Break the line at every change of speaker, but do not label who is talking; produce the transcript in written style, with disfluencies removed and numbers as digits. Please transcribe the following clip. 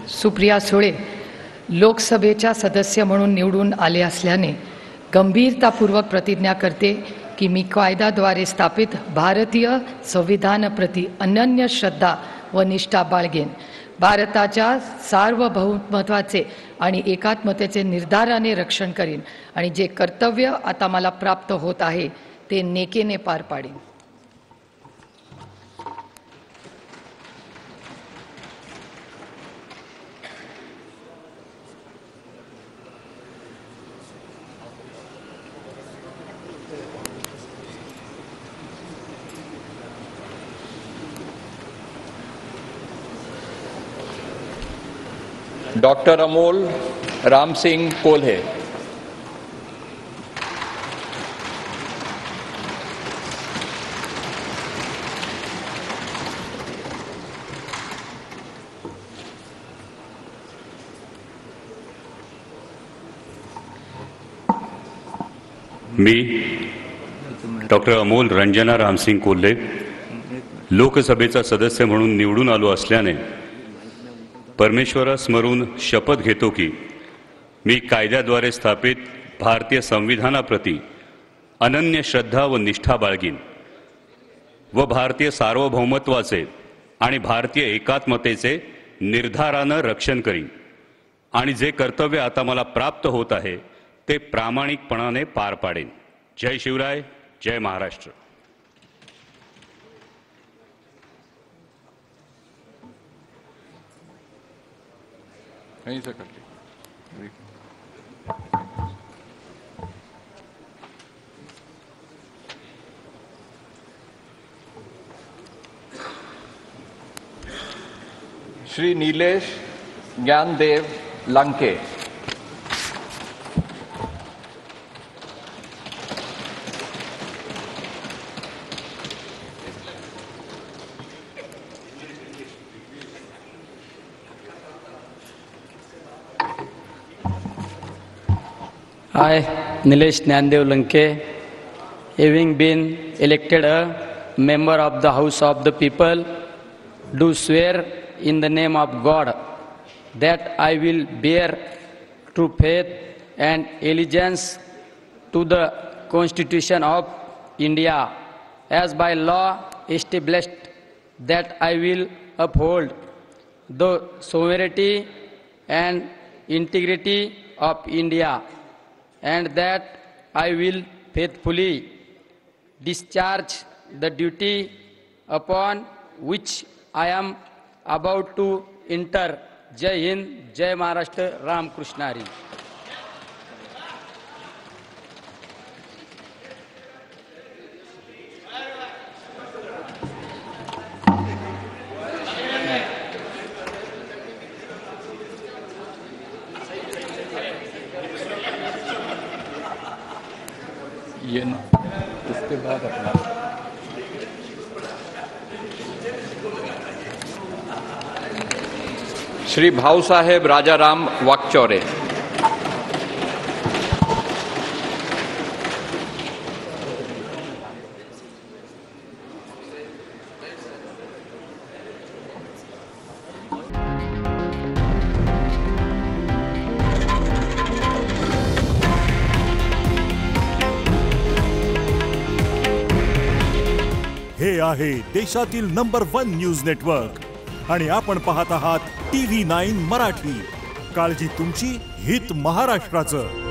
सुप्रिया सुळे लोकसभेच्या सदस्य म्हणून निवडून आले असल्याने गंभीरतापूर्वक प्रतिज्ञा करते की मी कायद्याद्वारे स्थापित भारतीय संविधानाप्रती अनन्य श्रद्धा व निष्ठा बाळगेन. भारताच्या सार्वभौमत्वाचे आणि एकात्मतेचे निर्धाराने रक्षण करीन आणि जे कर्तव्य आता मला प्राप्त होत आहे ते नेकेने पार पाडेन.
डॉक्टर अमोल रामसिंग कोल्हे.
मी डॉक्टर अमोल रंजना रामसिंग कोल्हे लोकसभेचा सदस्य म्हणून निवडून आलो असल्याने परमेश्वरास स्मरून शपथ घेतो की मी कायद्याद्वारे स्थापित भारतीय संविधानाप्रती अनन्य श्रद्धा व निष्ठा बाळगीन व भारतीय सार्वभौमत्वाचे आणि भारतीय एकात्मतेचे निर्धारानं रक्षण करीन आणि जे कर्तव्य आता मला प्राप्त होत आहे ते प्रामाणिकपणाने पार पाडेन. जय शिवराय, जय Maharashtra.
Shri Nilesh Dnyandev Lanke.
I, Nilesh Jnandev Lanke, having been elected a member of the House of the People, do swear in the name of God that I will bear true faith and allegiance to the Constitution of India as by law established, that I will uphold the sovereignty and integrity of India, and that I will faithfully discharge the duty upon which I am about to enter. Jai Hind, Jai Maharashtra, Ram Krishna Hari.
इसके बाद अपना श्री भाऊसाहेब राजाराम वाकचौरे.
हे आहे देशातील number 1 news network आणि आपण पाहत आहात TV9 Marathi. काळजी तुमची, हित महाराष्ट्राचं.